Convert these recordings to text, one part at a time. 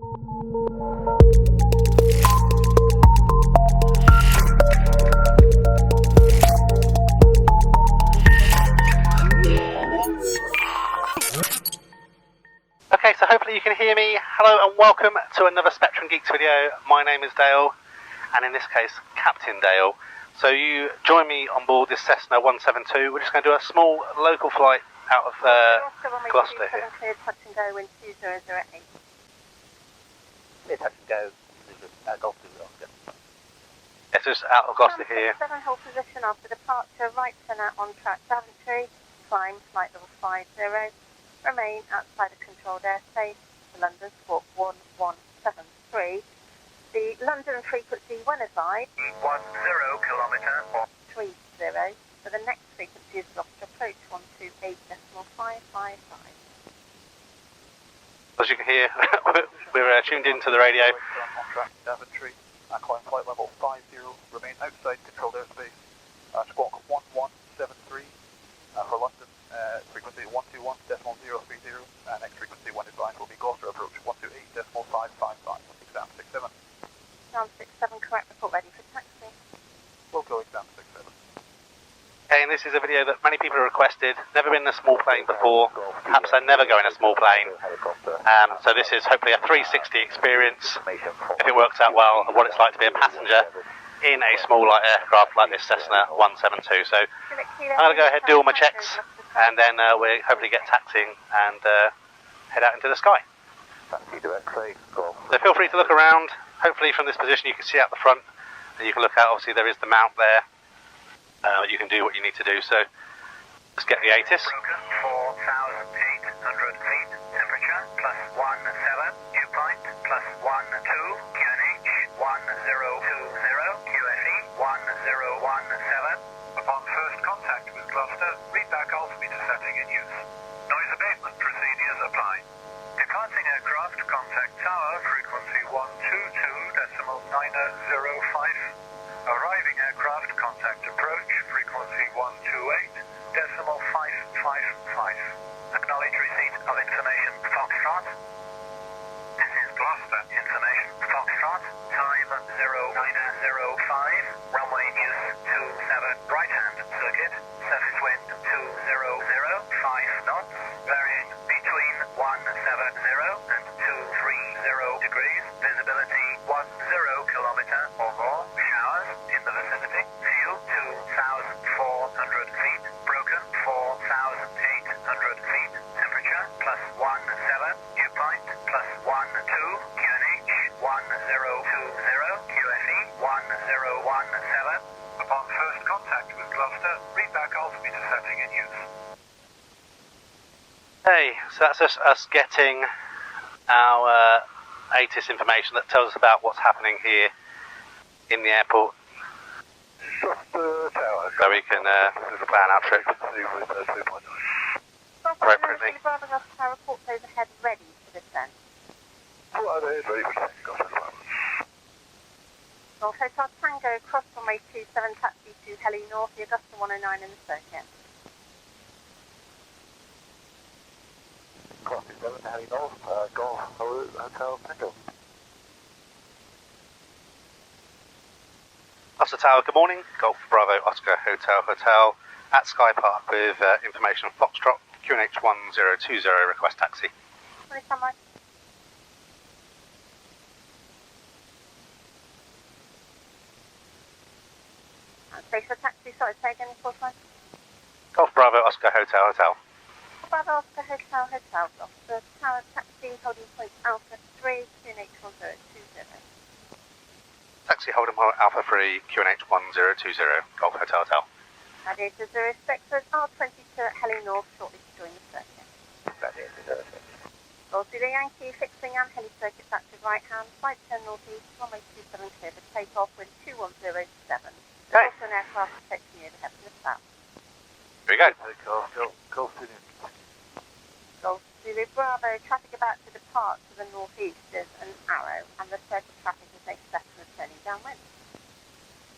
Okay, so hopefully you can hear me. Hello and welcome to another Spectrum Geeks video. My name is Dale, and in this case, Captain Dale. So you join me on board this Cessna 172. We're just going to do a small local flight out of Gloucester here. Clear, touch and go, wind 2008. Clear, touch and go, Gloucester. It's just out of Gloucester here. 7 hold position after departure, right centre on track Daventry, climb flight level 50. Remain outside the controlled airspace, the London squawk 1173. The London frequency, when advised, 10 kilometre. 30. For the next frequency is Gloucester Approach 128.555. As you can hear, we're tuned into the radio. On track Daventry, climb flight level 50, remain outside controlled airspace, squawk 1173 for London. Frequency 121.030, next frequency when advised will be Gloucester Approach 128.555, exam 67. Exam 67, correct, report ready for taxi. We'll go exam 67. Okay, and this is a video that many people have requested. Never been in a small plane before. Perhaps I never go in a small plane. So this is hopefully a 360 experience, if it works out well, of what it's like to be a passenger in a small light aircraft like this Cessna 172. So I'm going to go ahead and do all my checks, and then we'll hopefully get taxiing and head out into the sky. So feel free to look around. Hopefully from this position you can see out the front, and you can look out. Obviously there is the mount there. You can do what you need to do. So let's get the ATIS. 4,800 feet, temperature +17, dew point +12, QNH 1020, QFE 1017. Upon first contact with Gloucester, read back altimeter setting in use. Noise abatement procedures apply. Departing aircraft, contact tower, frequency 122.905. Arriving aircraft, contact approach, frequency 128.555. Acknowledge receipt of information, Foxtrot. This is Gloucester, information, Foxtrot, time 0905, runway use 27, right-hand circuit, surface wind 200, 5 knots, varying between 170 and 230 degrees, visibility 10 kilometre or more, showers in the vicinity, fuel 2,400 feet, broken 4,800 feet, temperature +17, dew point +12, QNH 1020, QFE 1017. Upon first contact with Gloucester, read back altimeter setting in use. Hey, so that's us getting our ATIS information that tells us about what's happening here in the airport. Gloucester Tower. So we can plan our trip appropriately. Bravo Gloucester Tower, reports overhead ready for descent. Overhead ready for descent, Gloucester. Golf Hotel Tango, cross runway 27, taxi to Heli North, the Augusta 109 in the circuit. Cross 7, Heli North, Golf Hotel Tango. Gloucester Tower, good morning. Golf Bravo Oscar Hotel at Sky Park with information on Foxtrot, QNH 1020, request taxi. Ready, standby. Space for taxi, sorry, say again, full time. Golf Bravo Oscar Hotel. Bravo Oscar Hotel, Gloucester Tower, taxi, holding point Alpha 3, QNH 1020. Taxi Hold'em Alpha 3, QNH 1020, Golf Hotel. Radiator 0 Spectrum, R20 to Heli North, shortly to join the circuit. Radiator 0. Golf Zulu Yankee, fixing and heli circuits active right hand, flight 10 northeast, runway 27 clear for takeoff, wind 210.7. Okay. Also an aircraft taking you overhead from the south. Here we go. Golf Zulu. Golf Zulu Bravo, traffic about to depart to the northeast is an arrow, and the circle traffic is expected turning downwind.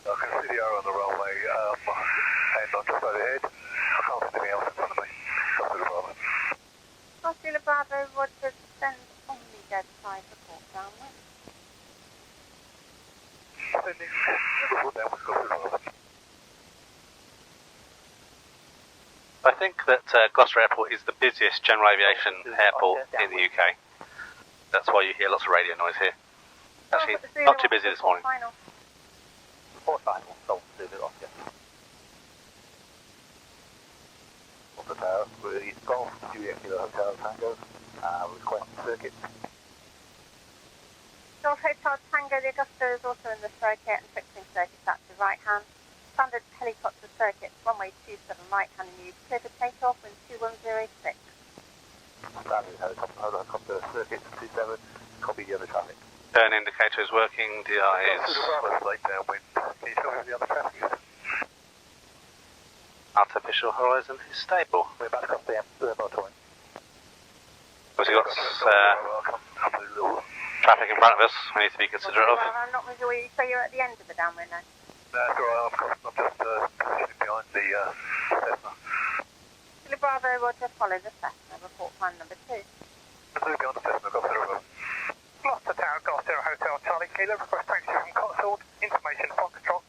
I can see the arrow on the runway, and I'm just overhead. I can't see anything else in front of me. Golf Zulu Bravo. Golf Zulu Bravo, Roger, send on the dead side report. Descending downwards, Gloucester. I think that Gloucester Airport is the busiest general aviation airport in the UK. That's why you hear lots of radio noise here. Actually, not too busy this morning. Report final, Golf Zulu Oscar. Gloucester Tower, with Golf, Juliet Kilo Hotel Tango, request circuit. Golf Hotel Tango, the Augusta is also in the circuit and fixing circuit at the right hand. Standard helicopter circuit, runway 27 right hand and use clear for takeoff in 2106. Standard helicopter circuit 27, copy the other traffic. Turn indicator is working, DI is... Late downwind. Can you tell me who the other traffic is? Artificial horizon is stable. We're about to cross the motorway. Obviously got traffic in front of us we need to be considerate of. I'm not sure you say you're at the end of the downwind now. That's alright, I'm just positioning behind the Cessna. Kilo Bravo, Roger, follow the Cessna, report plan number 2. Moving behind the Cessna, Gloucester Approach. Gloucester Tower, Gloucester Hotel, Charlie Kilo, request taxi from Cotswold, information Foxtrot,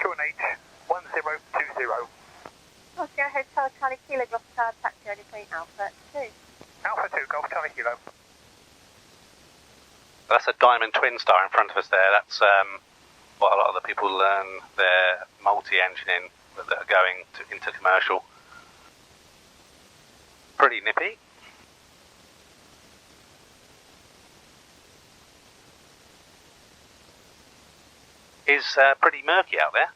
QNH 1020. Gloucester Hotel, Charlie Kilo, Gloucester Tower, taxi ready for Alpha 2. Alpha 2, Golf Charlie Kilo. That's a Diamond Twin Star in front of us there. That's what a lot of the people learn their multi-engine in that are going into commercial. Pretty nippy. Is pretty murky out there.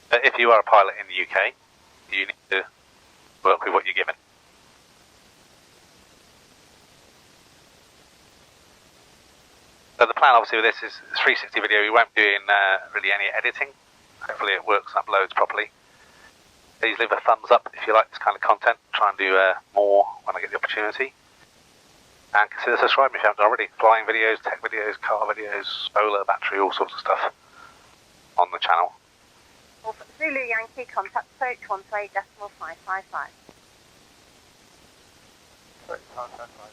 But if you are a pilot in the UK, you need to work with what you're given. So the plan obviously with this is 360 video. We won't be doing really any editing. Hopefully it works and uploads properly. Please leave a thumbs up if you like this kind of content. Try and do more when I get the opportunity. And consider subscribing if you haven't already. Flying videos, tech videos, car videos, solar, battery, all sorts of stuff on the channel. Zulu Yankee, contact approach 138.555. Sorry, 555.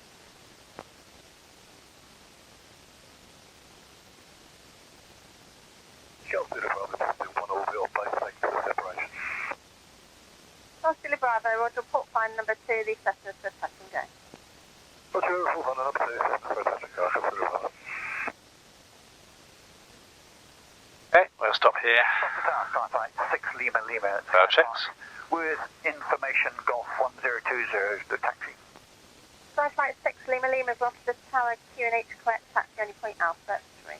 Gloucester Bravo, just do one orbital base, thank you for the separation. Gloucester Bravo, Roger, report plan number 2, the Cessna for touch and go. Roger, full on and up to Cessna for a touch and go, Gloucester Bravo. Okay, we'll stop here. Gloucester Tower, skyflight 6 Lima Lima. Cloud checks. With information Golf 1020 to taxi. Skyflight 6 Lima Lima, Gloucester Tower, QNH correct, taxi only point Alpha 3.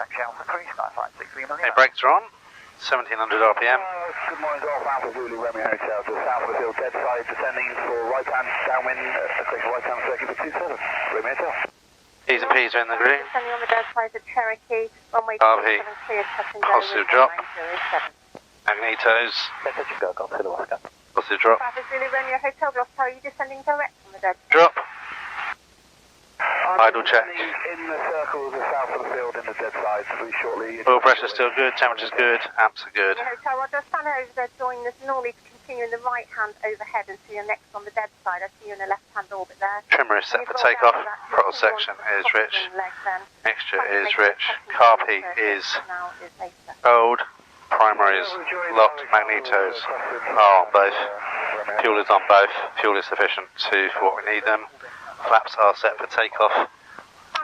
Taxi Alpha 3, skyflight 6 Lima Lima. Okay, brakes are on. 1700 RPM. Good morning, Golf Alpha Zulu Romeo Hotel to the south of the hill, dead side, descending for right hand downwind, quick right hand circuit for 27. Romeo Hotel. P's and P's are in the green. Descending on the dead side of Cherokee, runway RV. 27 clear, touch and go. Positive drop. 907. Magnetos. Touch and go, Golf Zulu Oscar. Positive drop. Bravo Zulu Romeo Hotel, Gloucester, are you descending direct on the dead side? Drop. Idle check. In the circle of the south of the field in the dead side, very shortly. Oil pressure's still good, temperature's good, amps are good. Hotel Roger, stand over there, join this normally to continue in the right hand overhead until you're next on the dead side. I see you in a left hand orbit there. Trimmer is set for takeoff. Throttle section is rich. Mixture is rich. Carpy is old. Primary is locked. Magnetos are on both. Fuel is on both. Fuel is sufficient for what we need them. Flaps are set for takeoff.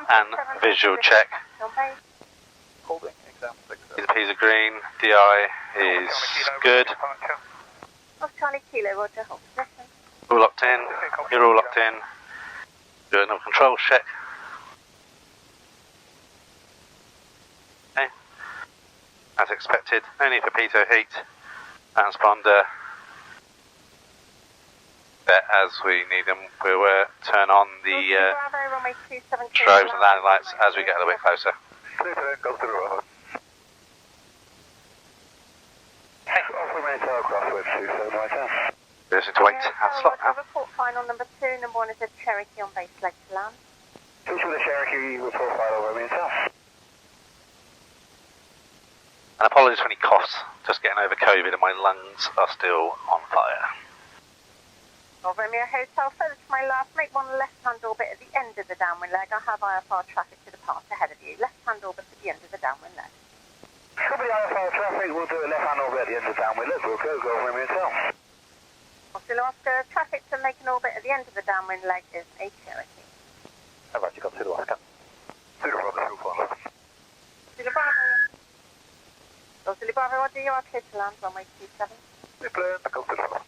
And visual check. Holding, exam 6. P's are green. DI is good. Off Charlie Kilo, Roger, hold position. All locked in. You're all locked in. Do another control check. Okay. As expected, no need for pitot heat. Transponder. There as we need them. We'll turn on the strobes and landing lights as we get a little bit closer. Just need to wait at slot now. Report final number 2, number 1 is a Cherokee on base leg to land. Switch with the Cherokee, report file over me south. And apologies for any coughs, just getting over COVID and my lungs are still on fire. Romeo Hotel, further to my left, make one left hand orbit at the end of the downwind leg. I have IFR traffic to the path ahead of you. Left-hand orbit at the end of the downwind leg. Copy IFR traffic, we'll do a left-hand orbit at the end of the downwind leg. We'll go Romeo Hotel. Oscar, traffic to make an orbit at the end of the downwind leg is a Cherokee. All right, you got Zulu Oscar. Zulu Bravo, Zulu Bravo. Zulu Bravo. Zulu Bravo, what do you are clear to land, runway 27? We plan to go to Zulu.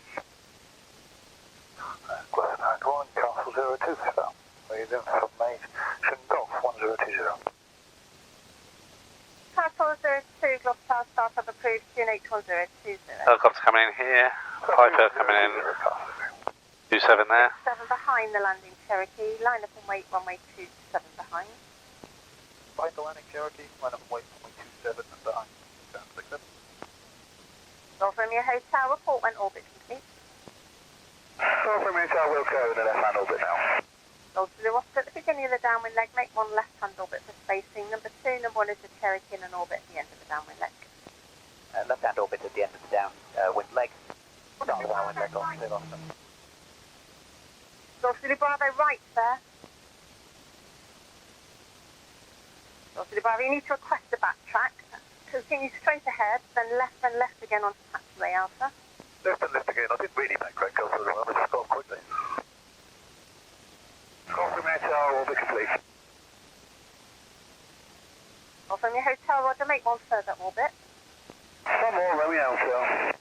Gloucester Tower, Castle 02, sir. We're in from Nation Golf 1020. Castle 02, Gloucester, startup approved, 2811020. Helicopter coming in here. Piper coming in. 27 there. 7 behind the landing Cherokee, line up and wait, runway 27 behind. Behind the landing Cherokee, line up and wait, runway 27 and behind. Sound 67. Golf Romeo Hotel, report when orbit complete. Golf Romeo Hotel, we'll go in the left-hand orbit now. Golf Zulu Oscar, at the beginning of the downwind leg, make one left-hand orbit for spacing. Number 2, number 1 is the Cherokee in an orbit at the end of the downwind leg. Left-hand orbit at the end of the downwind leg. Downwind leg, Golf Zulu Oscar. Golf Zulu Bravo, right there. Golf Zulu Bravo, you need to request a backtrack. Continue straight ahead, then left again onto taxiway Alpha. Left and left again. I didn't really make great Golf Zulu, I just got quickly. Golf Romeo Hotel, orbit complete. Golf Romeo Hotel, Roger, make one further orbit. One more, Romeo Hotel.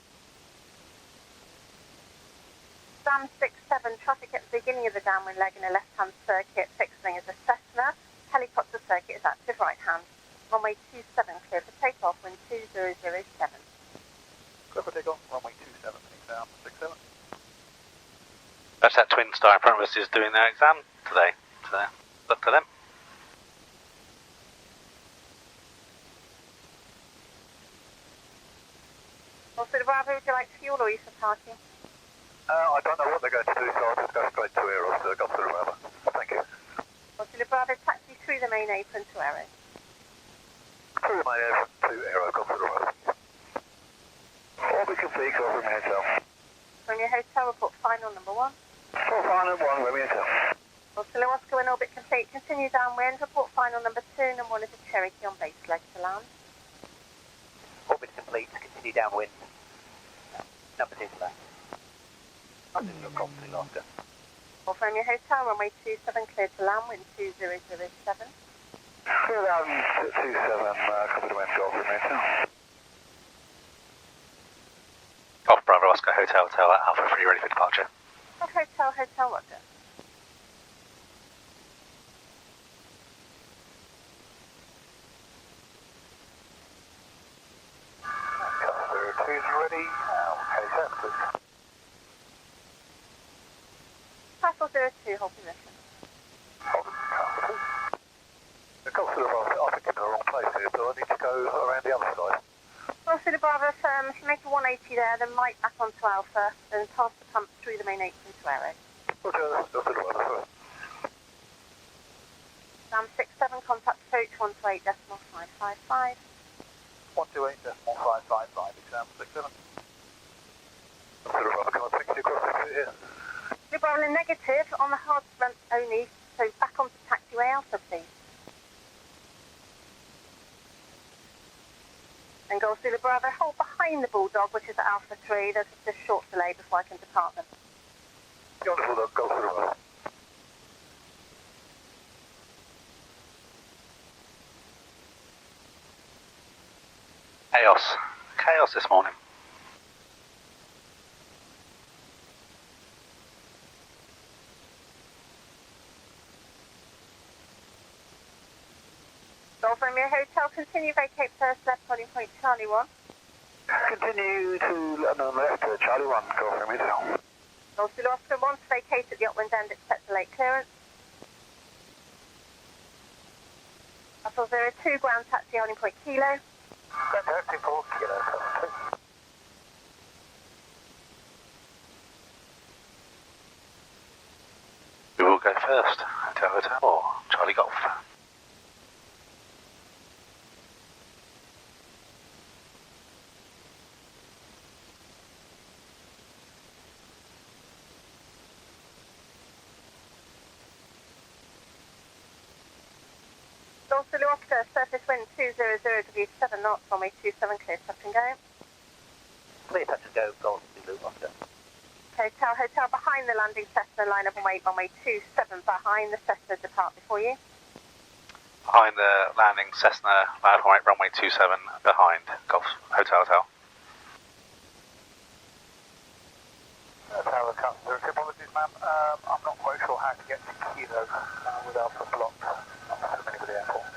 Sam 67, traffic at the beginning of the downwind leg in a left-hand circuit. Fixed wing is a Cessna. Helicopter circuit is active right-hand. Runway 27, clear for takeoff, wind 2007. Clear for takeoff, runway 27, exam 67. That's that twin star in front of us is doing their exam today. So, look to them. Also, the Bravo, would you like fuel or use for parking? I don't know what they're going to do, so I'll just go straight to Eros to Gloucester Approach. Thank you. Also, the Bravo, taxi through the main apron to Aero. Through my apron to Aero, Gloucester Approach. Orbit complete, Golf Romeo Hotel. Romeo Hotel, report final number 1. Final 1, Romeo Hotel. Also, Oscar, when orbit complete, continue downwind, report final number 2, number 1 is a Cherokee on base leg to land. Orbit complete, continue downwind. Number 2 to left. Golf Zulu Oscar. Golf Romeo Hotel, runway 27, cleared to land, wind 2007. Clear down 27, copy the wind, Golf Romeo Hotel. Golf Bravo Oscar Hotel Tower Alpha 3 ready for departure. Golf Hotel, Hotel Roger. Gloucester 2's ready. Okay, please. Castle 02, hold position. Hold it, Castle 2. The Gloucester Approach, I think I'm in the wrong place here, so I need to go around the other side. Also, the Bravo, if you make a 180 there, then right back onto Alpha, then pass the pump through the main apron to Aero. Roger, Gloucester Approach. Sam 67, contact approach 128.555. 128.555, exam 67. Gloucester Approach, can I take you across the street here? The Bravo, negative on the hard front only, so back onto taxiway Alpha, please. And Golf Zulu Bravo, hold behind the Bulldog, which is at Alpha 3. There's just a short delay before I can depart them. Wonderful, Gloucester Approach. Chaos this morning. Golf Romeo Hotel, continue vacate first left holding point Charlie 1. Continue to left, Charlie 1, Golf Romeo Hotel. Golf Zulu Oscar, once vacate at the upwind end, accept the late clearance. Castle 02, ground taxi holding point Kilo. Fantastic, for Kilo, Castle 2. We will go first. Hotel or Charlie Golf. Golf Zulu Oscar, surface wind 200 degrees 7 knots, runway 27, clear, touch and go. Clear, touch and go, Golf Zulu Oscar. Hotel behind the landing Cessna, line up and wait, runway 27 behind the Cessna, depart before you. Behind the landing Cessna, line up and wait, runway 27 behind Golf Hotel. Tower Customer, apologies ma'am, I'm not quite sure how to get to Kilo without the block. I'm not familiar with the airport.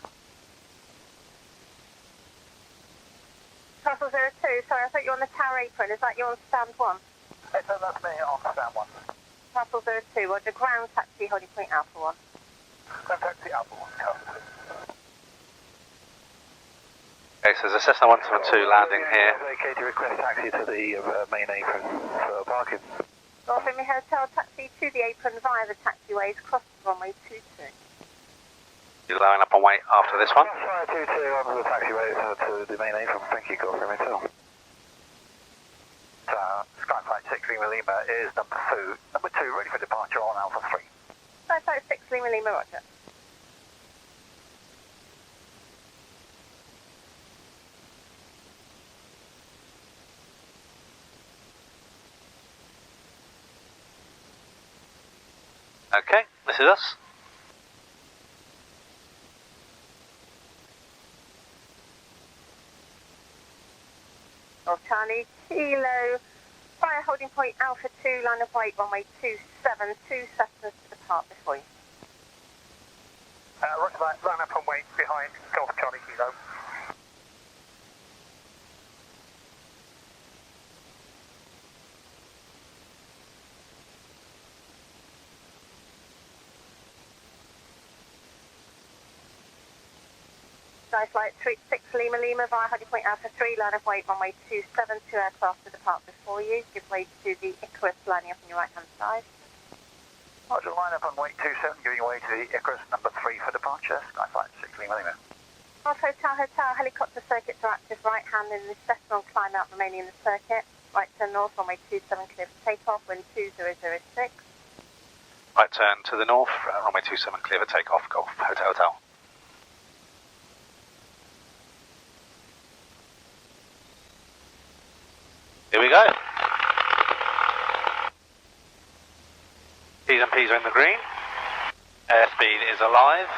Castle 02, sorry, I thought you were on the tower apron, is that you on stand 1? Hey, so that's me on stand 1. Castle 02, Roger, ground taxi, holding point Alpha 1. Ground taxi Alpha 1, Castle 2. Okay, so there's a Cessna 172 landing here. Okay to request taxi to the main apron for parking. Golf Lima Hotel, taxi to the apron via the taxiways, cross runway 22. You line up and wait after this one. Fire 22 on the taxiway to the main apron. Thank you, Golf Lima Hotel. Skyflight 6 Lima Lima is number 2, ready for departure on Alpha 3. Skyflight 6 Lima Lima, Roger. Okay, this is us. Golf Charlie, Kilo, fire holding point Alpha 2, line of wait, runway 27, 2 Cessnas to depart before you. Roger that, line up and wait behind Golf Charlie Kilo. Skyflight 6 Lima Lima via holding point Alpha 3, line of wait, runway 27, 2 aircraft to depart before you. Give way to the Icarus lining up on your right hand side. Roger, line up and wait 27, giving way to the Icarus number 3 for departure. Skyflight 6 Lima Lima. Golf Hotel, helicopter circuits are active, right hand in the Cessna on climb out, remaining in the circuit. Right turn north, runway 27, clear for takeoff, wind 2006. Right turn to the north, runway 27 clear for takeoff, Golf Hotel. Here we go. T's and P's are in the green. Airspeed is alive.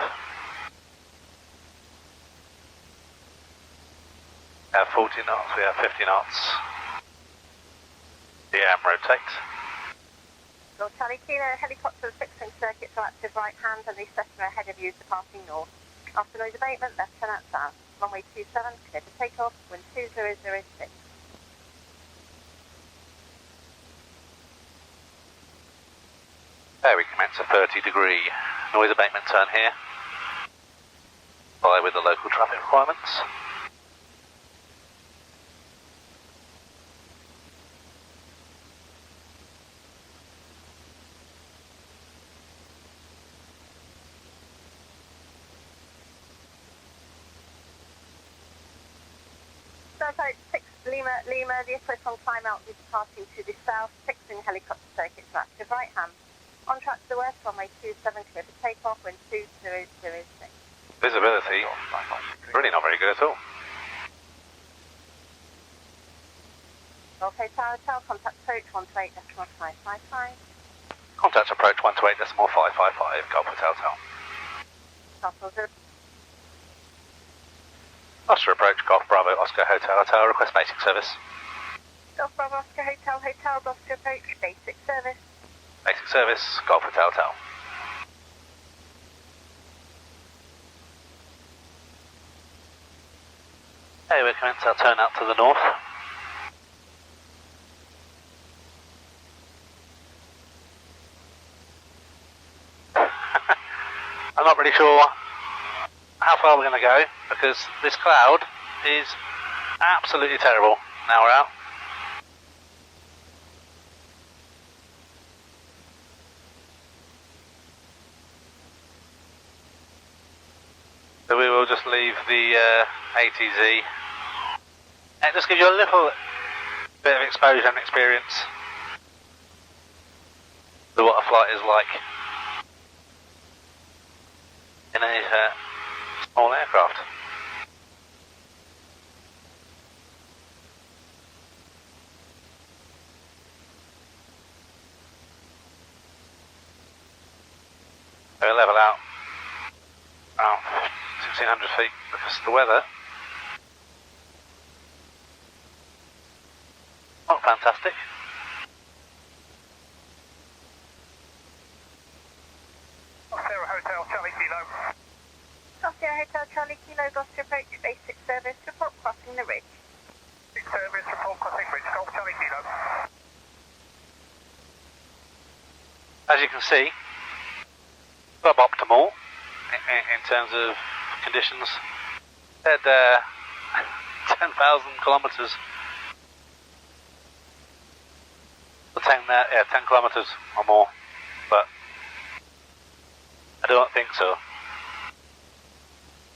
40 knots, we have 50 knots. DM rotate. Golf Charlie Kilo, helicopter fixing circuits are active, right hand, and the Cessna ahead of you departing north. After noise abatement, left turn out south. Runway 27, clear for takeoff, wind 2006. There we commence a 30-degree noise abatement turn here. Follow with the local traffic requirements. Skyflight 6 Lima, the Icarus on climb out is departing to the south, fixing helicopter circuits are active, right hand. On track to the west, runway 27, clear for takeoff, wind 2006. Visibility, really not very good at all. Okay, Tower Hotel, contact approach 128.555. Contact approach 128.555, Golf Hotel. Castle 0. Gloucester Approach, Golf Bravo, Oscar Hotel, request basic service. Golf Bravo Oscar Hotel, Gloucester Approach, basic service. Basic service, Golf Hotel. Okay, we commence our turn out to the north. I'm not really sure how far we're going to go because this cloud is absolutely terrible. Now we're out. So we will just leave the ATZ. It just gives you a little bit of exposure and experience of what a flight is like in a All aircraft. They'll level out around 1600 feet because of the weather. Not fantastic. Sarah Hotel, Charlie Kilo. Gloucester Hotel Charlie Kilo, Gloucester Approach, basic service, report crossing the ridge. Basic service, report crossing ridge, Golf Charlie Kilo. As you can see, suboptimal in terms of conditions. Said 10,000 kilometres. 10 kilometres or more, but I don't think so.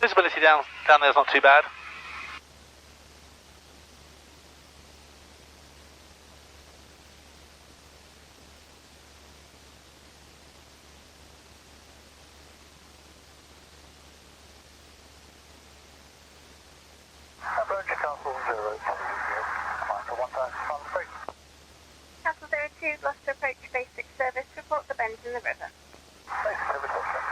Visibility down there is not too bad. Approach Castle 0, climb for 1,000 Castle 02, Gloucester Approach, basic service, report the bend in the river. Basic service, Gloucester.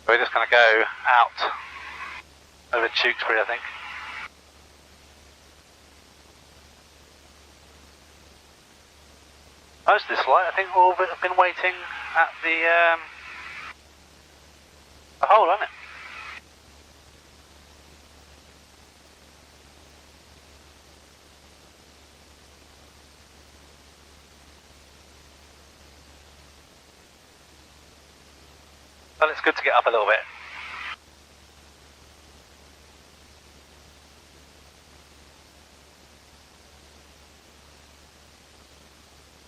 We're just going to go out over Tewkesbury, I think. Most of this flight, I think, will have been waiting at the hole, hasn't it? Well, it's good to get up a little bit.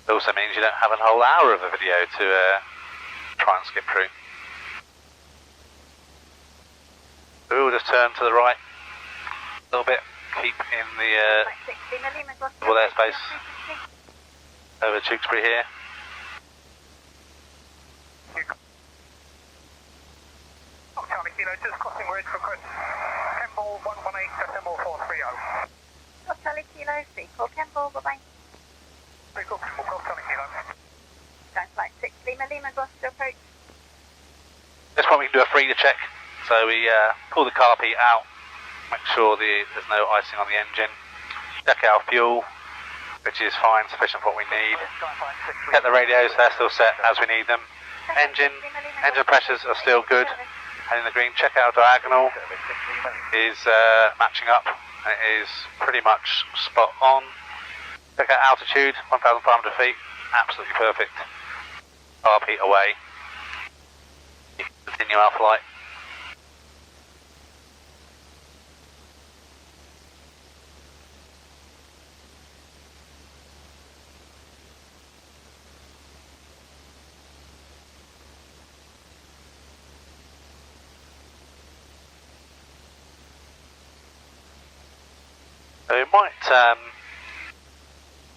It also means you don't have a whole hour of a video to try and skip through. So we'll just turn to the right a little bit, keep in the double airspace over Tewkesbury here. Charlie Kilo, just crossing ridge for Chris. Kemball 118, decimal 430. Charlie Kilo, 3 call Kemball, bye-bye. 3 call Kemball, Golf Charlie Kilo. Down flight 6 Lima, Gloucester Approach. This one we can do a freezer check. So we pull the carpet out, make sure there's no icing on the engine, check our fuel, which is fine, sufficient for what we need. Get the radios, they're still set as we need them. Engine pressures are still good. And in the green, check out diagonal is matching up. It is pretty much spot on. Check out altitude, 1,500 feet, absolutely perfect. RP away. You can continue our flight. So we might, I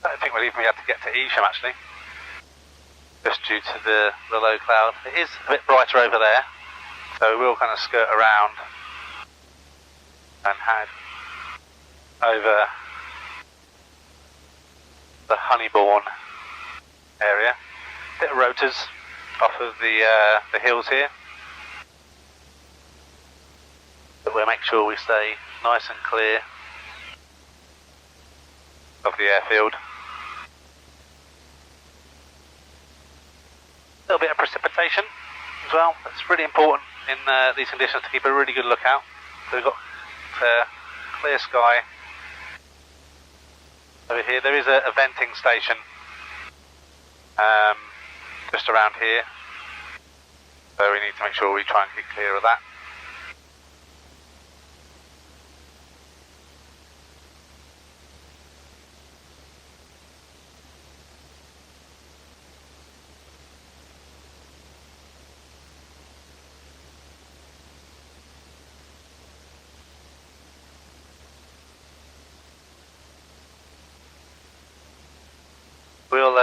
don't think we'll even be able to get to Evesham actually, just due to the low cloud. It is a bit brighter over there, so we'll kind of skirt around and head over the Honeybourne area. Bit of rotors off of the hills here, but we'll make sure we stay nice and clear of the airfield. A little bit of precipitation as well. It's really important in these conditions to keep a really good lookout. So we've got clear sky over here. There is a venting station just around here, so we need to make sure we try and keep clear of that.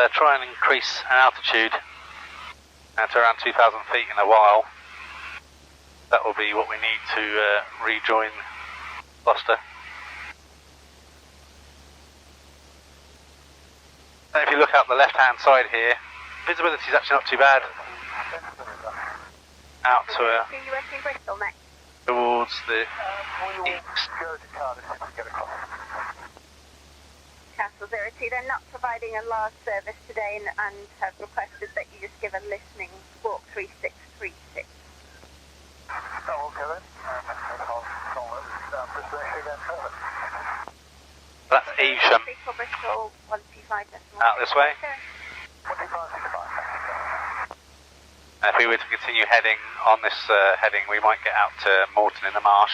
try and increase our altitude to around 2,000 feet in a while. That will be what we need to rejoin Gloucester. And if you look out the left hand side here, visibility is actually not too bad. Out to towards the east. Castle 02, they're not providing a large service today and have requested that you just give a listening squawk 3636. Oh, okay then. That's Evesham. Out this way. If we were to continue heading on this heading, we might get out to Moreton in the Marsh.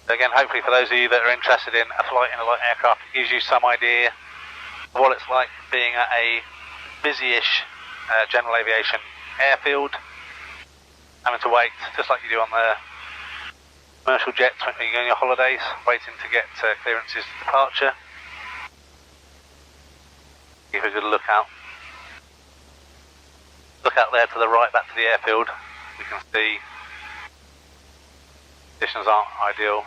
Again, hopefully for those of you that are interested in a flight in a light aircraft, it gives you some idea of what it's like being at a busy-ish general aviation airfield, having to wait, just like you do on the commercial jets when you go on your holidays, waiting to get clearances to departure. Give a good look out. Look out there to the right, back to the airfield. We can see conditions aren't ideal.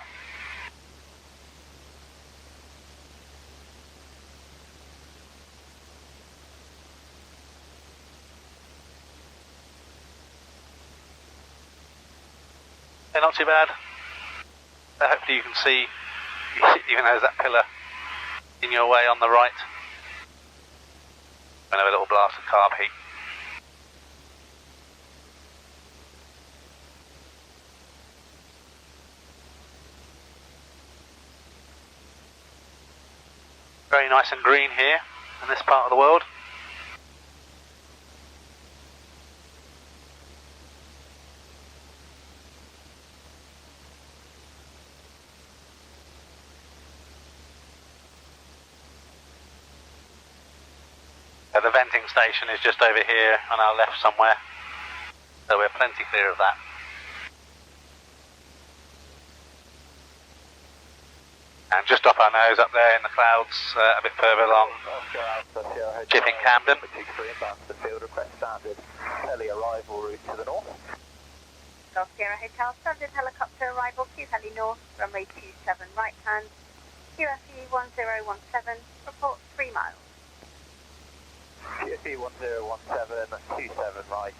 They're not too bad. Hopefully you can see, even though there's that pillar in your way on the right. Going to have a little blast of carb heat. Very nice and green here in this part of the world. The venting station is just over here on our left somewhere, so we're plenty clear of that. And just off our nose up there in the clouds, a bit further along, chipping Camden. The field request standard heli arrival route to the north. Golf Sierra Hotel, standard helicopter arrival, Q heli north, runway 27 right hand, QFE 1017, report 3 miles. QFE 1017, 27 right,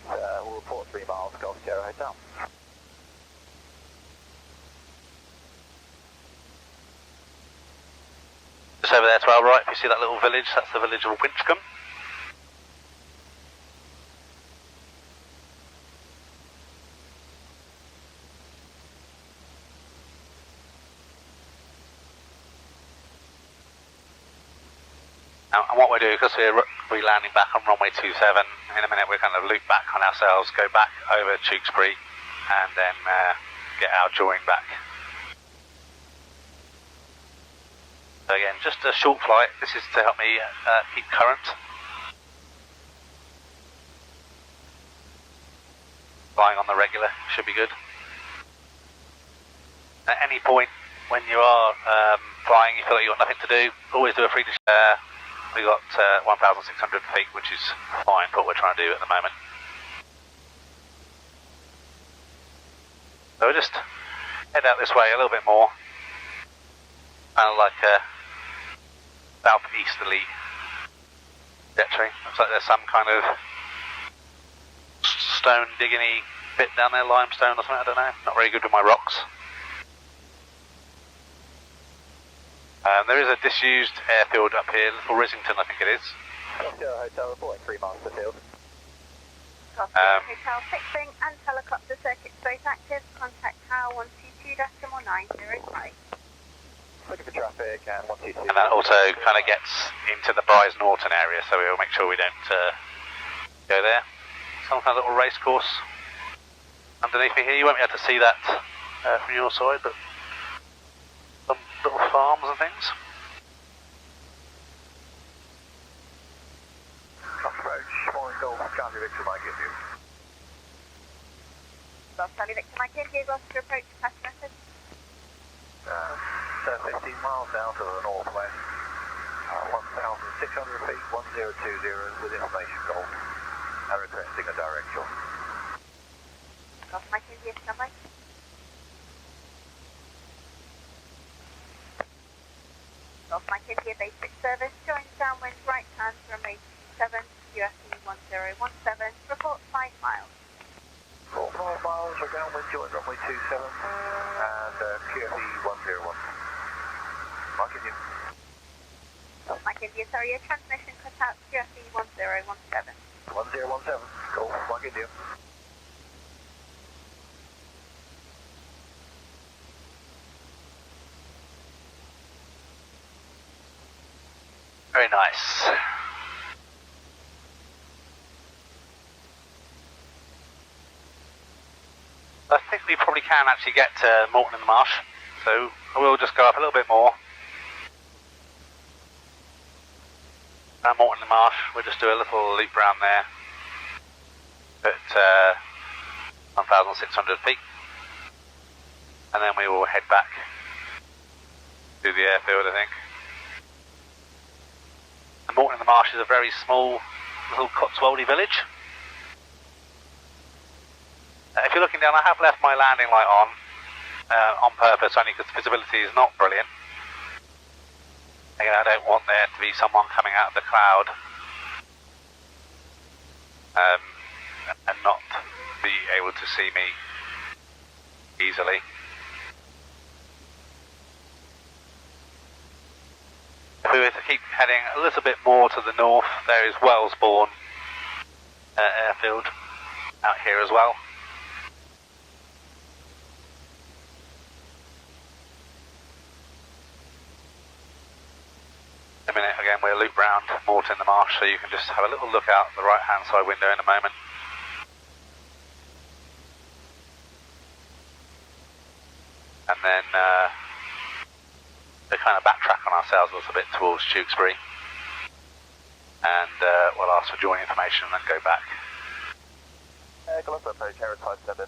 will report 3 miles, Golf Sierra Hotel. Just over there to our right, if you see that little village, that's the village of Winchcombe. And what we're doing, because we're re-landing back on runway 27, in a minute we're going to loop back on ourselves, go back over Tewkesbury, and then get our join back. So again, just a short flight. This is to help me keep current. Flying on the regular should be good. At any point when you are flying, you feel like you've got nothing to do, always do a free share. We got 1,600 feet, which is fine for what we're trying to do at the moment. So we'll just head out this way a little bit more, kind of like a southeasterly trajectory. Looks like there's some kind of stone digging-y bit down there, limestone or something, I don't know. Not very good with my rocks. There is a disused airfield up here, Little Rissington I think it is. Hotel reporting 3 miles to field. Hotel fixing and helicopter circuit both active. Contact Tower 122.905. Looking for traffic and 122. And that also kind of gets into the Bryce Norton area, so we'll make sure we don't go there. Some kind of little race course underneath me here. You won't be able to see that from your side, but some little farms and things. Approach, Morning Golf, Charlie Victor, Mike India. Golf Charlie Victor, Mike India, Gloucester Approach, pass message. 15 miles out of the northwest, 1,600 feet, 1020 with information gold, requesting a directional. Golf Mike India, standby. Golf Mike India, basic service, join downwind right hand, runway 27, UFE 1017, report 5 miles. 5 miles, we're downwind, join runway 27, and QFE 101. Mike India. Golf Mike India, sorry, your transmission cut out, QFE 1017. 1017, Golf Mike India. Very nice. I think we probably can actually get to Moreton in the Marsh, so I will just go up a little bit more. Moreton in the Marsh, we'll just do a little loop round there at 1,600 feet, and then we will head back to the airfield, I think. Moreton in the Marsh is a very small little Cotswoldy village. If you're looking down, I have left my landing light on purpose, only because visibility is not brilliant. Again, I don't want there to be someone coming out of the cloud and not be able to see me easily. If we were to keep heading a little bit more to the north, there is Wellesbourne airfield out here as well. In a minute, again, we'll loop round Moreton in the Marsh, so you can just have a little look out the right-hand side window in a moment. And then to kind of backtrack on ourselves a little bit towards Tewkesbury, and we'll ask for joint information and then go back. Gloucester Approach, Hereford, and then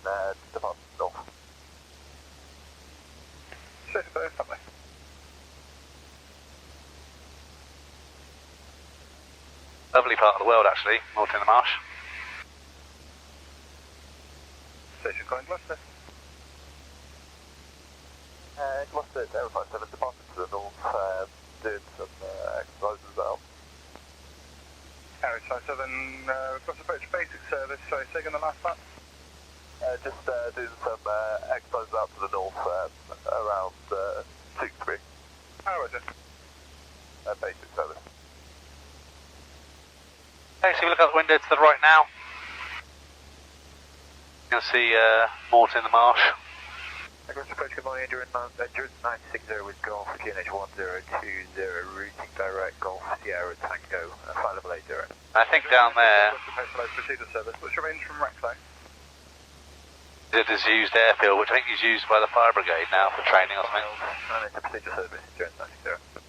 departure north. Cessna, something. Lovely part of the world, actually, Moreton in the Marsh. Station calling Gloucester. Gloucester, Hereford, 7, departure to the north, doing some exercises out. Harry, side 7, Gloucester Approach basic service, sorry, taking the last lap. Just doing some exercises out to the north, around Tewkesbury. How is it? Basic service. Okay, so if you look out the window to the right now, you can see Moreton in the Marsh. Gloucester Approach, good morning, Endurance 960 with Golf, QNH 1020, routing direct, Golf, Sierra, Tango, 580. I think down there Hello, procedure service, which remains from Rexlow. is a disused airfield, which I think is used by the fire brigade now for training or something. And it's a procedure service, Endurance 960.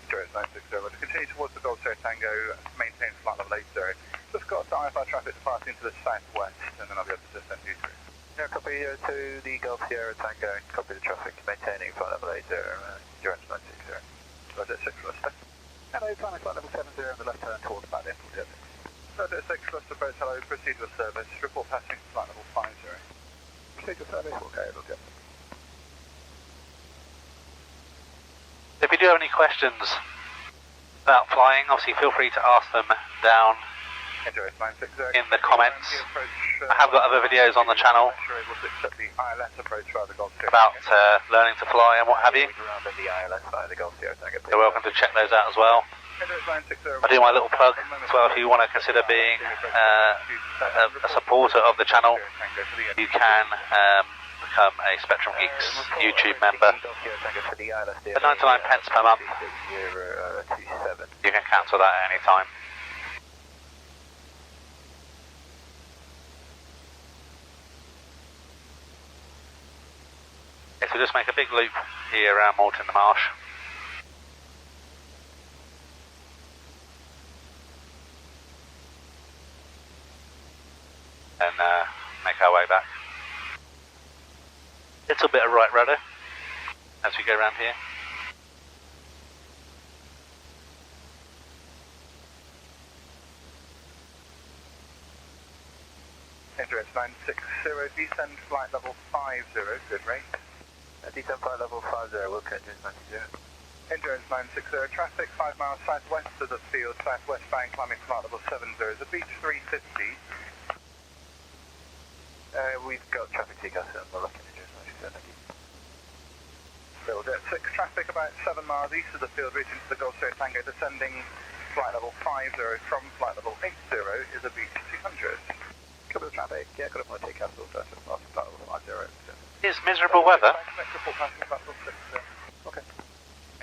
Endurance 960, we'll continue towards the Gold Sierra Tango, maintain flight level 80. Just got to IFR traffic departing to the southwest, and then I'll be able to just send you through. Yeah, copy to the Golf Sierra Tango, copy the traffic, maintaining flight level 80, Endurance 960. Roger, 6 Gloucester. Hello, flight level 70 on the left turn towards back left. Roger, 6 Gloucester Approach, hello, proceed with service, report passing flight level 50. Proceed with service, okay, look up. If you do have any questions about flying, obviously feel free to ask them down Endurance 960. in the comments. I have got other videos on the channel You're able to accept the ILS approach via the Gold Sierra about Tango. learning to fly and what have you. The ILS via the Golf Sierra Tango. You're welcome to check those out as well. Endurance 960. I do my little plug as well. If you want to consider being a supporter of the channel, you can become a Spectrum Geeks YouTube member. For 99 pence per month, you can cancel that at any time. Okay, so just make a big loop here around Moreton in the Marsh. And make our way back. Little bit of right rudder as we go around here. Endurance 960, descend flight level 50, good rate. Descend flight level 50, Wilco Endurance 960. Endurance 960, traffic 5 miles southwest of the field, southwest bank, climbing flight level 70, is a beach 350. We've got traffic Tewkesbury and we're looking at Endurance 960, thank you. Field at 6, traffic about 7 miles east of the field, reaching to the Gloucester Tango, descending flight level 50 from flight level 80 is a beach 200. Cover the traffic, yeah, got up on Tewkesbury, flight level 50. It's miserable weather. Okay.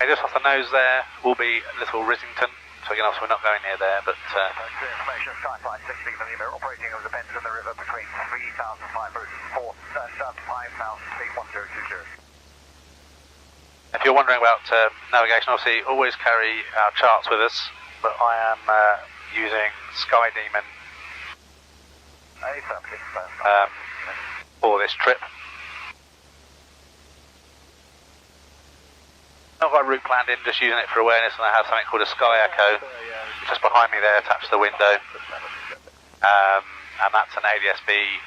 And just off the nose there will be Little Rissington, so again, obviously we're not going near there, but Information, sky flight 16 Lima, operating over the bends in the river between 3,500 and 5,000 feet, 1020. if you're wondering about navigation, obviously always carry our charts with us, but I am using Sky Demon for this trip. Not got a route planned in, just using it for awareness, and I have something called a Sky Echo just behind me there, attached to the window, and that's an ADSB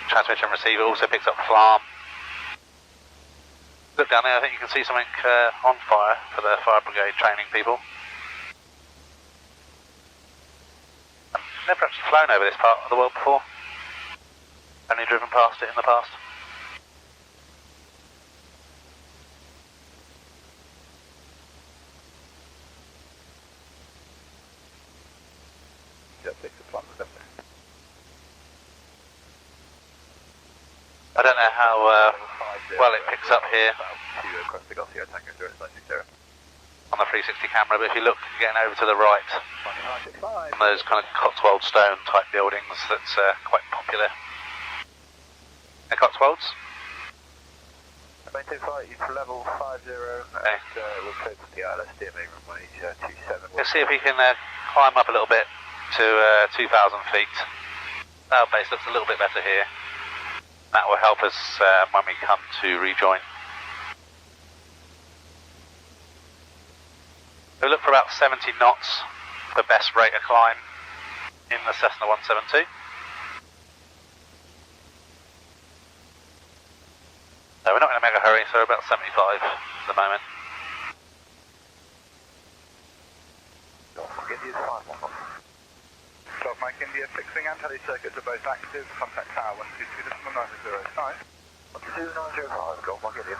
transmitter and receiver. Also picks up FLARM. Look down there, I think you can see something on fire for the fire brigade training people. I've never actually flown over this part of the world before, only driven past it in the past. I don't know how well it picks up here on the 360 camera, but if you look again over to the right, on those kind of Cotswold stone type buildings, that's quite popular. The Cotswolds? Maintain flight, level 50, and we'll close the ILS DMA runway 27. Let's see if we can climb up a little bit to 2,000 feet. Our base looks a little bit better here. That will help us when we come to rejoin. We look for about 70 knots, the best rate of climb in the Cessna 172. So we're not in a mega hurry, so we're about 75 at the moment. Golf Mike India, fixing and tele circuits are both active. Contact tower 122.905. 12905, Golf Mike India.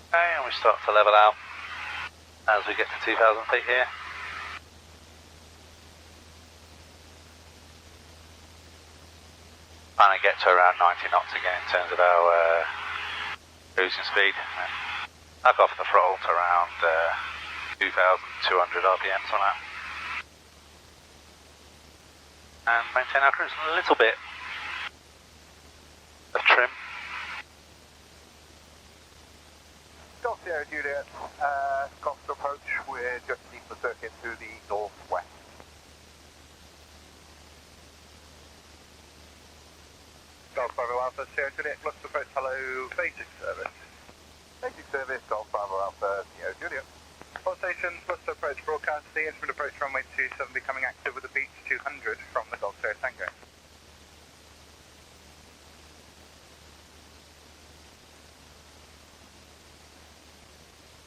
Okay, and we start to level out as we get to 2,000 feet here. Trying to get to around 90 knots again in terms of our cruising speed. Knock off the throttle to around 2,200 RPMs on that. And maintain our cruise a little bit of trim. Golf Sierra Juliet, Gloucester Approach, we're just deep the circuit to the northwest. Golf Bravo Alpha, Sierra Juliet, Gloucester Approach, hello, basic service. Basic service, Golf Bravo Alpha, Sierra Juliet. All stations, Gloucester Approach broadcast, the instrument approach runway 27 becoming active with the beach 200 from the Gloucester Tango.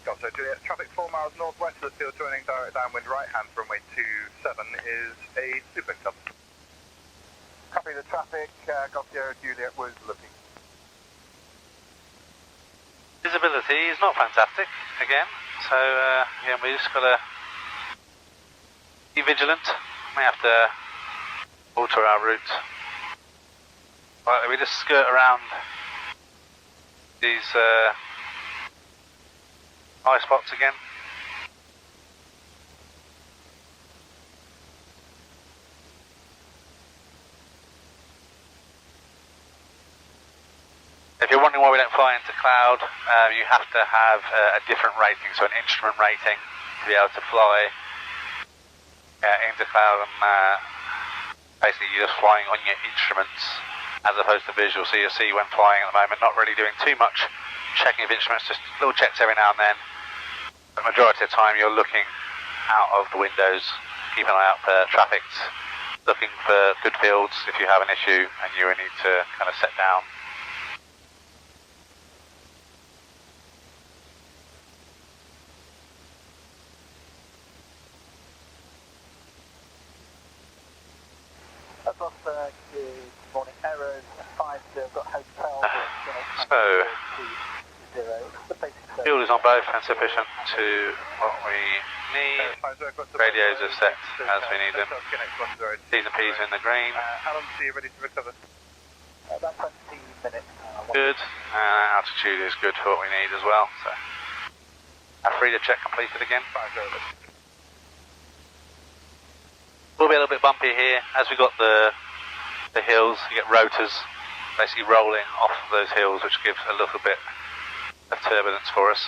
Gloucester Juliet, traffic 4 miles northwest of the field, joining direct downwind right hand for runway 27 is a super club. Copy the traffic, Gloucester Juliet was looking. Visibility is not fantastic again, so again we just got to be vigilant. We have to alter our route. Right, we just skirt around these high spots again. If you're wondering why we don't fly into cloud, you have to have a different rating, so an instrument rating to be able to fly into cloud, and basically you're just flying on your instruments as opposed to visual. So you'll see when flying at the moment, not really doing too much checking of instruments, just little checks every now and then. The majority of the time you're looking out of the windows, keep an eye out for traffic, looking for good fields if you have an issue and you need to kind of set down. Gloucester, good morning. Arrows 5, got hotel. So, fuel is on both and sufficient to what we need. Radios are set as we need them. T's and P's in the green. How long are you ready to recover? About 20 minutes. Good. Altitude is good for what we need as well. So, our freedom check completed again. Will be a little bit bumpy here. As we got the hills, you get rotors basically rolling off those hills, which gives a little bit of turbulence for us.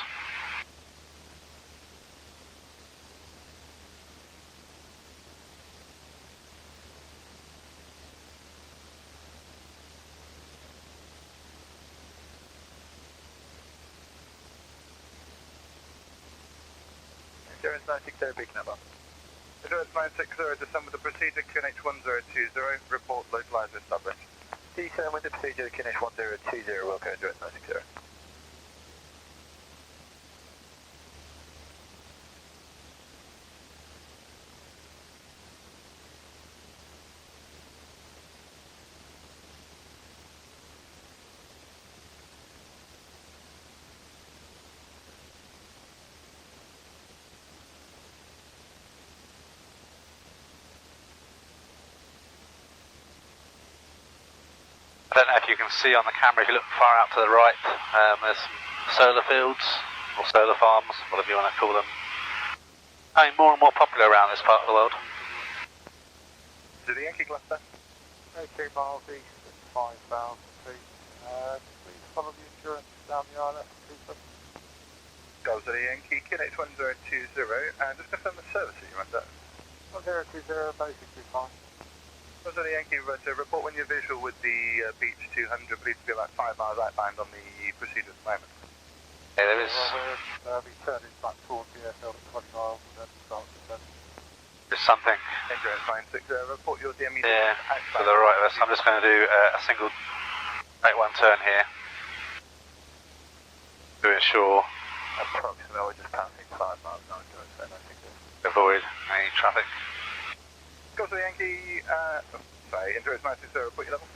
Endurance 960 beacon number. Endurance 960, descend with the procedure QNH1020, report localizer established. Descend with the procedure QNH1020, welcome Endurance 960. I don't know if you can see on the camera, if you look far out to the right, there's some solar fields, or solar farms, whatever you want to call them. Becoming more and more popular around this part of the world. To the Yankee Gloucester. 18 miles east at 5,000 feet. Please follow the endurance down the island. Goes to the Yankee QNH1020, and just confirm the service that you might have. 1020, basically fine. Goes to the Yankee, report when you're visual with the Beach 200, believed to be about 5 miles outbound on the procedure at the moment. Yeah, there is. Well, we'll be turning back towards the airfield at 20 miles and then start descending. There's something. Endurance 960, report your DME. Yeah, to the right of us. I'm just going to do a single 8-1 turn here to ensure Approximately, we're just passing 5 miles now, so I think avoid any traffic. Go to the Yankee, sorry, Endurance 960, report your level.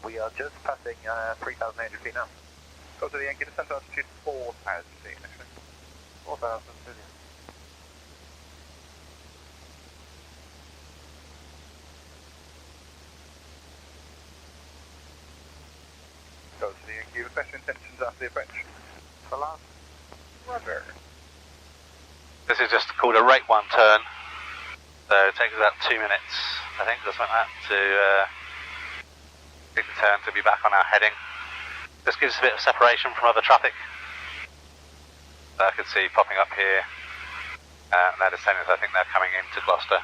we are just passing 3,800 feet now. Go to the Yankee, descent altitude 4,000 feet initially. 4,000 feet. Go to the Yankee, request your intentions after the approach. For last. Roger. This is just called a rate 1 turn. So it takes about 2 minutes, I think, or something like that, to take the turn to be back on our heading. This gives us a bit of separation from other traffic. I can see popping up here, they're descendants, I think they're coming into Gloucester.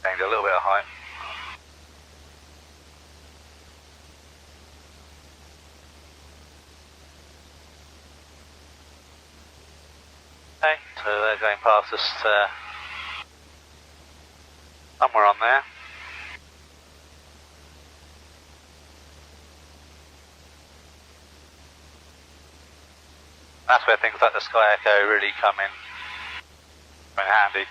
Gained a little bit of height. Okay, so they're going past us somewhere on there. That's where things like the Sky Echo really come in handy.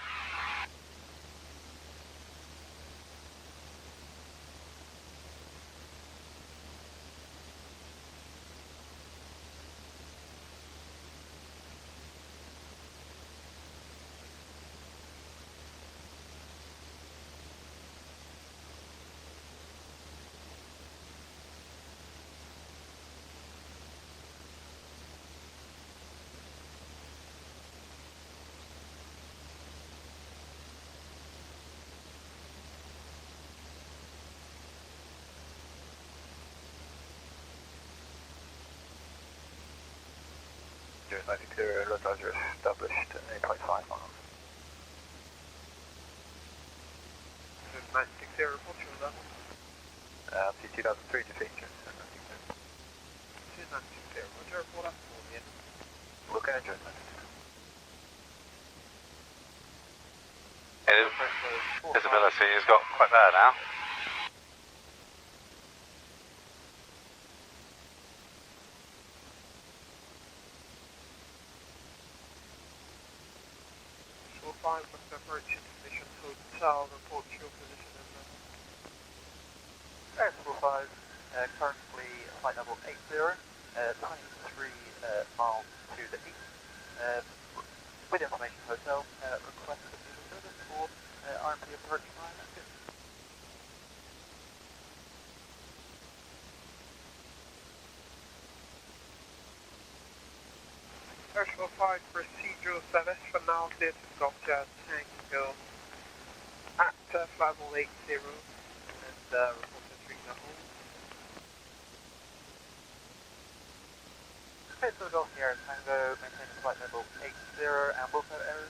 Endurance 960, localizer established at 8.5 miles. 960, report your level. Altitude 2003 to feature. 2960, roger, report up for the end. Look at engine. Visibility has got quite bad now. Shore 5, Gloucester Approach, information hotel, report your position and level. Air 5, currently flight level 80, 23 miles to the east. With information hotel, request for service for RMP approach line active. Shore 5, procedural service for now, clear to Gloucester Tango at flight level 80 and report entering the hole. Space Philadelphia Tango, maintaining flight level 80 and Wilco area.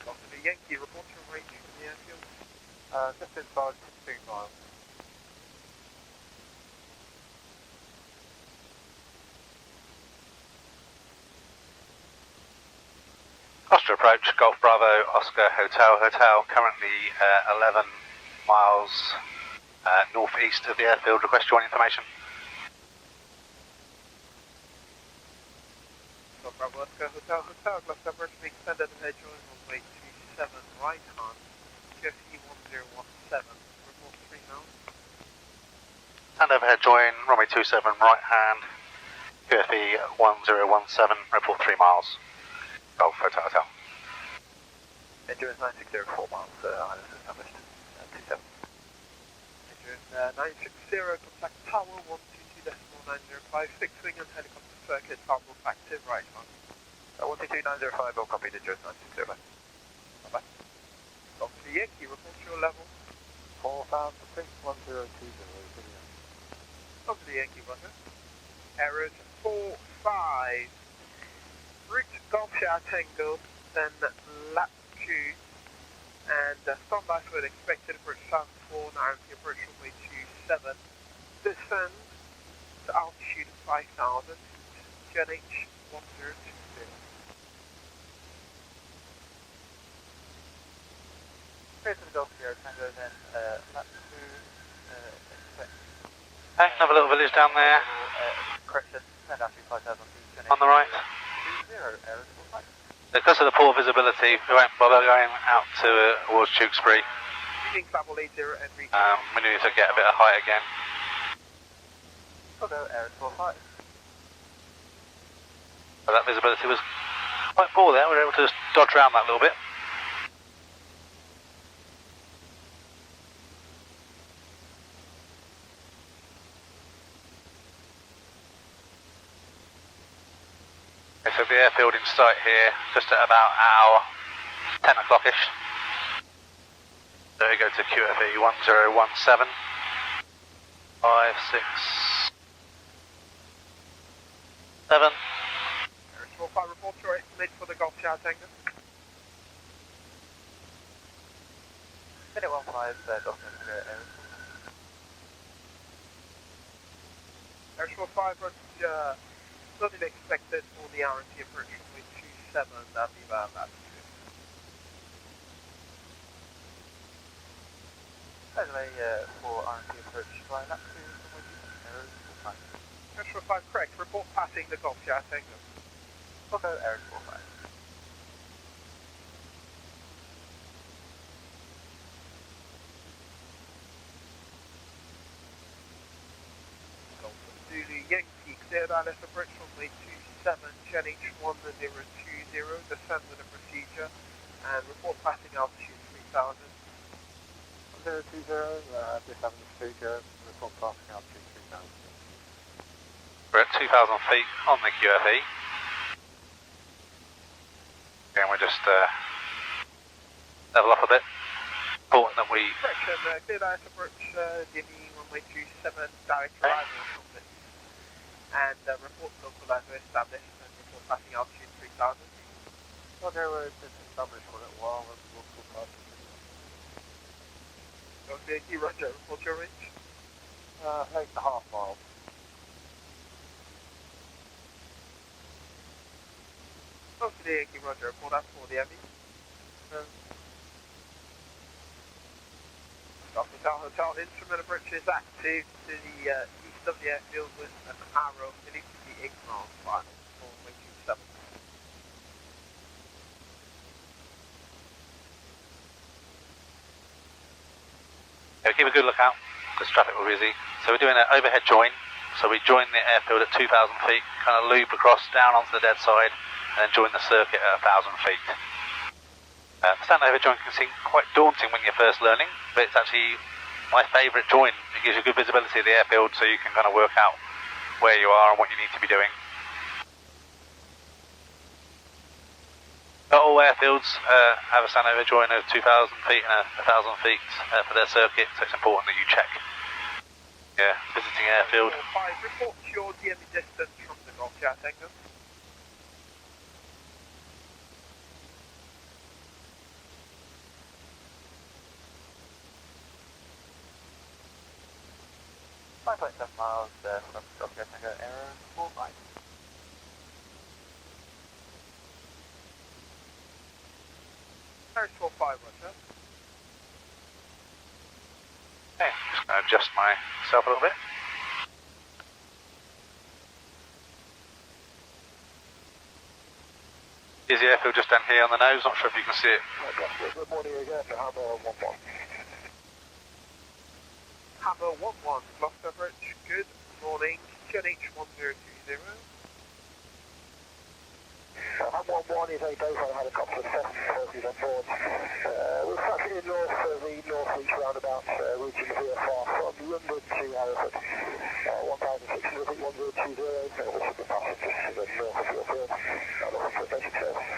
After the Yankee, report your range from the airfield. Just inside 16 miles. Gloucester Approach, Golf Bravo, Oscar Hotel, currently 11 miles northeast of the airfield. Request join information. Golf Bravo, Oscar Hotel, Gloucester Approach, extended and head join runway 27 right hand, QFE 1017, report 3 miles. And overhead join, runway 27 right hand, QFE 1017, report 3 miles. Golf Hotel. Endurance 960, 4 miles, islands established, 27. Endurance 960, contact tower 122.905, fixed wing and helicopter circuit, harmful active right hand. 122.905, all copied, endurance 960, bye. Bye-bye. Dr. Yankee, report your level. 4,000 feet, 1020, Dr. Yankee, roger. Errors 4-5. Route Golf Shower Tango, then lap 2, and standby for the expected approach 4, now the approach runway 27, descend to altitude 5,000, GNH 1020. Space Philadelphia Tango, then lap 2, expect. Okay, another little village down there. Correction, send altitude 5,000 feet. On the right. 20, errors 45. Because of the poor visibility, we won't bother going out towards Tewkesbury. Leaving level 80 and reach. We need to get a bit of height again. Although errors 45. But that visibility was quite poor there. We were able to just dodge around that a little bit. So the airfield in sight here, just at about our 10 o'clock-ish. So we go to QFE 1017. 5, 6, 7. Errors 45, report your estimate for the Golf Shower Tango. Minute 15, document errors. Errors 45, roger. Nothing expected for the RNT approach runway 27, that'll be about that. Anyway, for RMP approach, fly lap 2, errors 45. Errors 45, correct. Report passing the Golf Shower Tango. Foco, errors 45. Golf Zulu Yankee, cleared ILS approach runway 27, GNH 1020, descend with a procedure, and report passing altitude 3000. 1020, this having the speaker, report passing altitude 3000. We're at 2,000 feet on the QFE. And we're just level up a bit. Important that we... Correction, cleared ILS approach, Jimmy runway 27, direct arrival from this. And report local level established, and report passing altitude 3000. Well, they were just established for a little while, and we'll pass it. Oscar Yankee, Roger, report your range. 8.5 miles. Oscar Yankee, Roger, report out for the Abbey. Gloucester Tower Hotel, instrument approach is active to the east of the airfield with an arrow believed to be 8 miles final for waiting 7. Yeah, keep a good lookout because traffic will be busy. So we're doing an overhead join. So we join the airfield at 2,000 feet, kind of loop across down onto the dead side, and then join the circuit at 1,000 feet. Stand over join can seem quite daunting when you're first learning, but it's actually my favourite join. It gives you good visibility of the airfield so you can kind of work out where you are and what you need to be doing. Not all airfields have a stand over join of 2,000 feet and 1,000 feet for their circuit, so it's important that you check. Yeah, visiting airfield. 5, report your DME distance from the Gloucester Tango. miles from Gloucester Tango, error 45. Paris 45, Roger. Okay, just going to adjust myself a little bit. Here's the airfield just down here on the nose, not sure if you can see it. Good morning again, Hammer 11. Hammer 11, Gloucester Approach, good morning, QNH 1020. Hammer 11 is a Beeline helicopter, 7 persons on board. We're tracking in north of the North Reach roundabout, reaching the VFR from London to Hereford. 1,600 feet 1020, we should be passing just to the north of your field. Looking for basic service.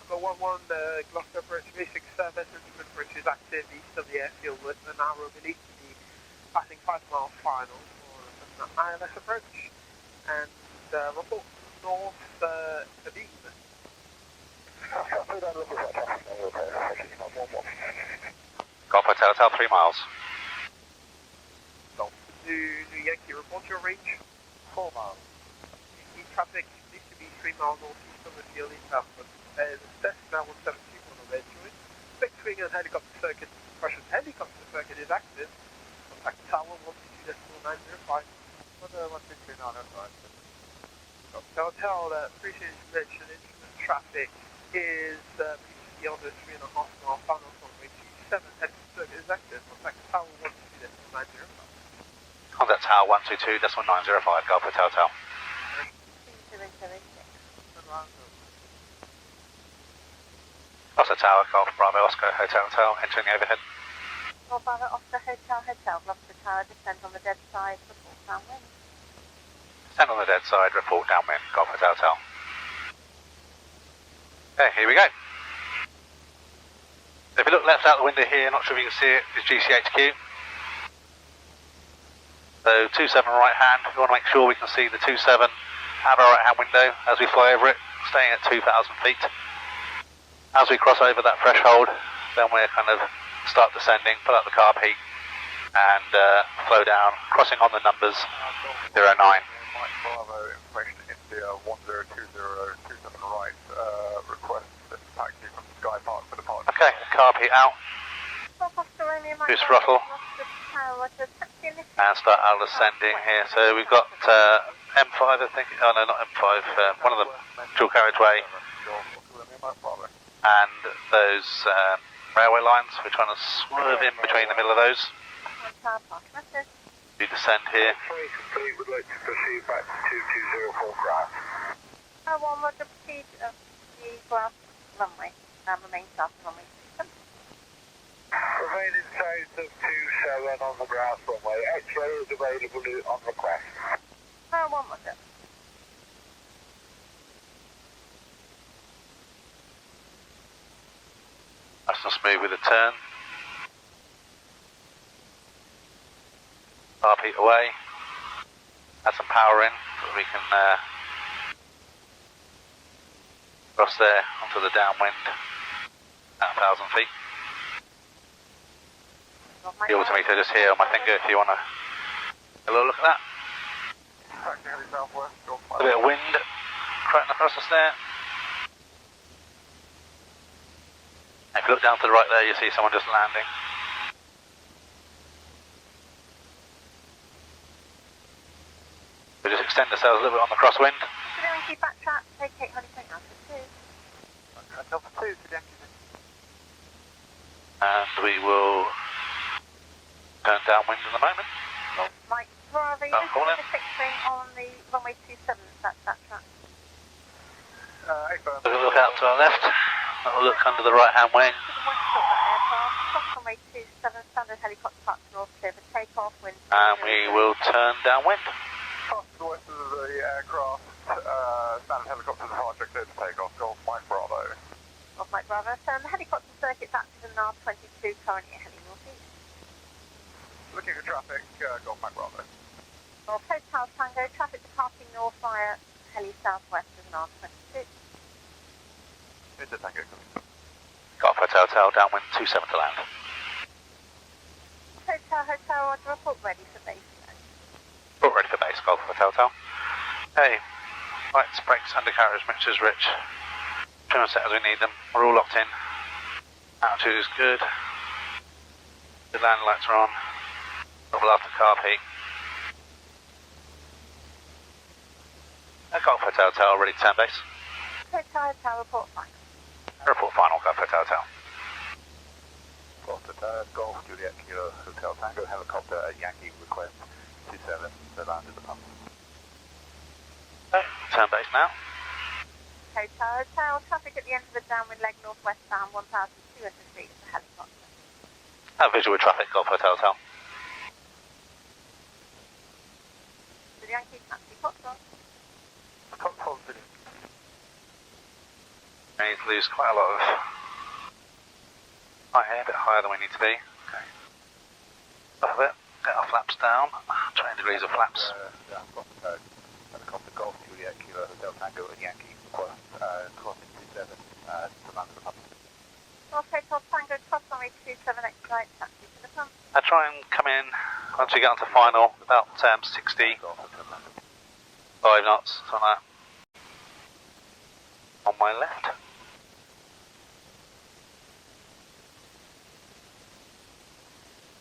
Hammer 11, Gloucester Approach, basic service, instrument approach is active east of the airfield with an arrow beneath the passing 5 mile final for an ILS approach. And report north to Beeline. Golf Hotel, 3 miles. Golf to New Yankee, report your range. 4 miles. Yankee traffic needs to be 3 miles northeast of the field in Southwood. The Cessna 172 on the red joint. Spectrum and helicopter circuit, Russian helicopter circuit is active. Contact Tower 122.905. What 122.905? Hotel, appreciate you mentioned instrument traffic is previously on the 3.5 mile final from way 27. Helicopter circuit is active. Contact Tower 122.905. Contact Tower 122.905, Golf Hotel. Gloucester Tower, Golf Bravo Oscar Hotel, entering the overhead. Golf Bravo Oscar Hotel, Gloucester Tower, descend on the dead side, report downwind. Stand on the dead side, report downwind, Golf Hotel. Okay, here we go. If you look left out the window here, not sure if you can see it, is GCHQ. So 27 right hand, we want to make sure we can see the 27 out of our right hand window as we fly over it, staying at 2,000 feet. As we cross over that threshold, then we're kind of start descending, pull out the carb heat and flow down, crossing on the numbers 09. Mike Bravo, information India 102027 right, request this taxi from Sky Park for departure. Okay, carb heat out, boost throttle, and start out ascending here. So we've got M5, I think, oh no, not M5, one of the dual carriageway, and those railway lines. We're trying to swerve in between the middle of those. You descend here. We would like to proceed back to 2204 ground. Would the proceed of the glass runway, remain south of runway 7. Remain in south of 27 on the grass runway. X-ray is available on request. One was it? Nice and smooth with the turn. Carb heat away. Add some power in so that we can cross there onto the downwind at 1,000 feet. The altimeter just here on my finger if you want to have a little look at that. Taxi heading southwest, Golf A bit of wind cracking across us there. If you look down to the right there, you see someone just landing. We just extend ourselves a little bit on the crosswind. Yankee backtrack, take 8 Honeycomb Alpha 2. Backtrack Alpha 2 to Yankee. And we will turn downwind in a moment. Mike Bravo, you call the in. fixing on the runway 27, that's that track. We'll look out to our left. We'll look under the right hand wing. To the west of that aircraft, cross runway 27, standard helicopter park to north clear for takeoff, wind. And we will turn downwind. Past the west of the aircraft, standard helicopter departure clear to take off, Golf Mike Bravo. Of Mike Bravo, so the helicopter circuit's active in R22, currently heading northeast. Looking at traffic, Golf Mike Bravo. North Hotel Tango, traffic departing north via heli southwest of an R22. Into Tango. Golf Hotel, downwind 27 to land. Hotel, Roger, report ready for base. Report ready for base, Golf Hotel. Hey, lights, brakes, undercarriage, mixtures rich. Trim set as we need them. We're all locked in. Altitude is good. The landing lights are on. Double after carb heat. Golf Hotel, ready to turn base. Hotel, report final. Report final, Golf Hotel. Gloucester Golf Juliet Kilo Hotel Tango helicopter at Yankee request 27 to land at the pump. Okay, turn base now. Hotel, traffic at the end of the downwind leg northwestbound 1,200 feet of the helicopter. Have visual traffic, Golf Hotel. The Yankee taxi Foxtrot. We need to lose quite a lot of height here, a bit higher than we need to be. Okay. Off of it, get our flaps down, 20 degrees of flaps. Helicopter Golf Juliet Kilo Hotel Tango at Yankee request crossing 27 to land at the pump. North Hotel Tango, cross runway 27, right taxi to the pump. I try and come in, once we get onto final, about 60, 5 knots, something like that. On my left.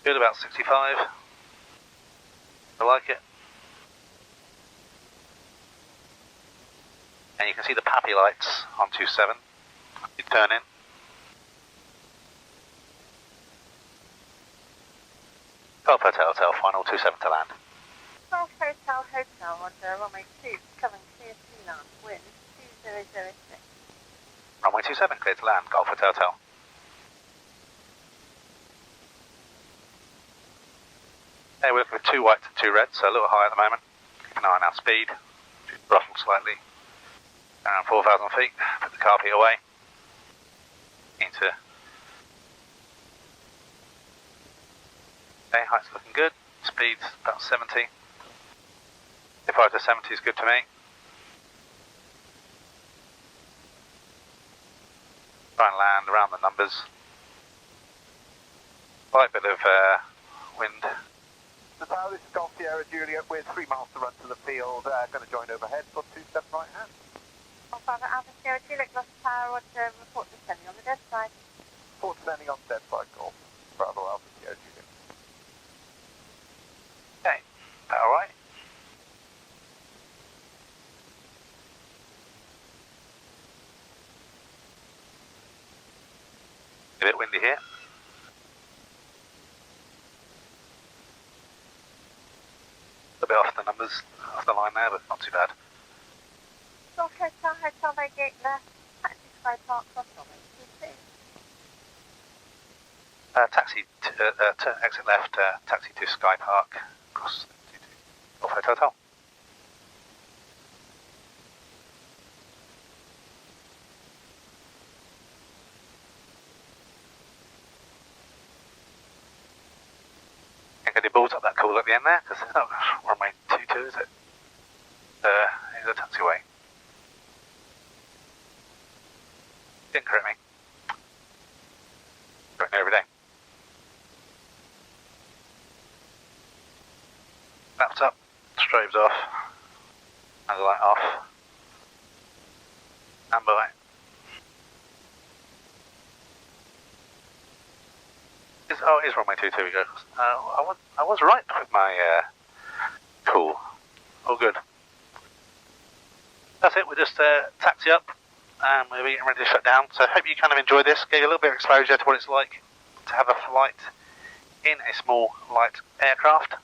Good, about 65. I like it. And you can see the pappy lights on 27. You turn in. Golf Hotel, final 27 to land. North Hotel, Roger, runway 2, covering clear Beeline, wind 2006. Runway 27, clear to land, Golf Hotel. Hey, we're looking for 2 whites and 2 reds, so a little high at the moment. Keep an eye on our speed. Ruffle slightly. Around 4,000 feet. Put the carb heat away. Into. Okay, height's looking good. Speed's about 70. 55 to 70 is good to me. Try and land around the numbers. Slight bit of wind. The tower, this is Golf Sierra Juliet with 3 miles to run to the field. Going to join overhead for 27 right hand. Golf Bravo Alpha Sierra Juliet, Gloucester Tower, Roger, report descending on the dead side. Report descending on dead side, Golf Bravo Alpha Sierra Juliet. Okay, alright. A bit windy here. A bit off the numbers, off the line there, but not too bad. North Hotel, Gate left, taxi Sky Park, cross runway 22. Taxi to exit left, taxi to Sky Park, cross to Golf Hotel. I think I balls up that call at the end there, because runway 22, is it? Is a taxiway. Didn't correct me. Correct me every day. Flaps up, strobes off, amber light off, amber light. Oh, it is runway 22, we go. I was right with my cool. All good. That's it, we'll just taxi up and we'll be getting ready to shut down. So I hope you kind of enjoyed this, gave you a little bit of exposure to what it's like to have a flight in a small light aircraft.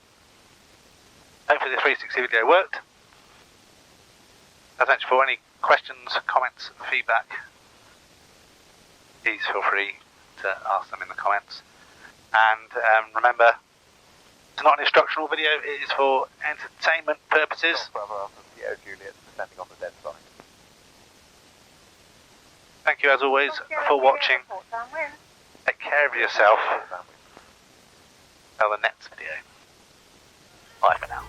Hopefully the 360 video worked. As mentioned, for any questions, comments, feedback, please feel free to ask them in the comments. And remember, it's not an instructional video, it is for entertainment purposes. Juliet, descending on the dead side. Thank you as always for watching. Take care of yourself. Till the next video. Bye for now.